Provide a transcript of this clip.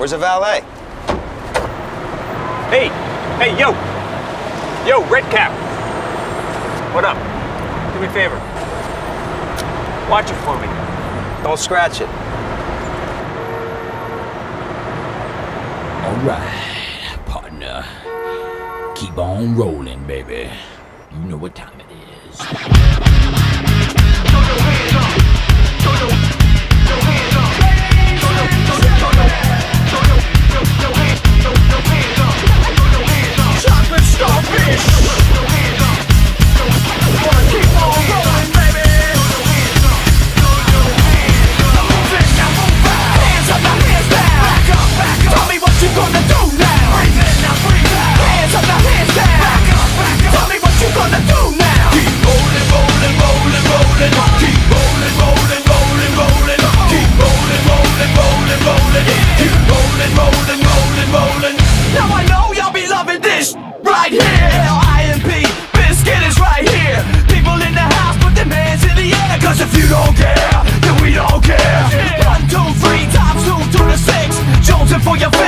Where's the valet? Hey, yo! Yo, Red Cap! What up? Do me a favor. Watch it for me. Don't scratch it. All right, partner. Keep on rolling, baby. You know what time it is. Chocolate starfish. Wanna keep on rolling, baby. Hands up, now hands down. Back up, back up. Tell me what you gonna do now. Breathe in, now breathe out. Hands up, now hands down. Back up, back up. Tell me what you gonna do now. Keep rolling, rolling, rolling, rolling. Keep rolling, rolling, rolling, rolling. Keep rolling, rolling, rolling, rolling. Keep rolling, rolling, rolling, rolling. Now I know y'all be loving this right here. L-I-M-P, Biscuit is right here. People in the house, put their hands in the air. Cause if you don't care, then we don't care. 1, 2, 3 times 2 to the 6. Jonesing for your face.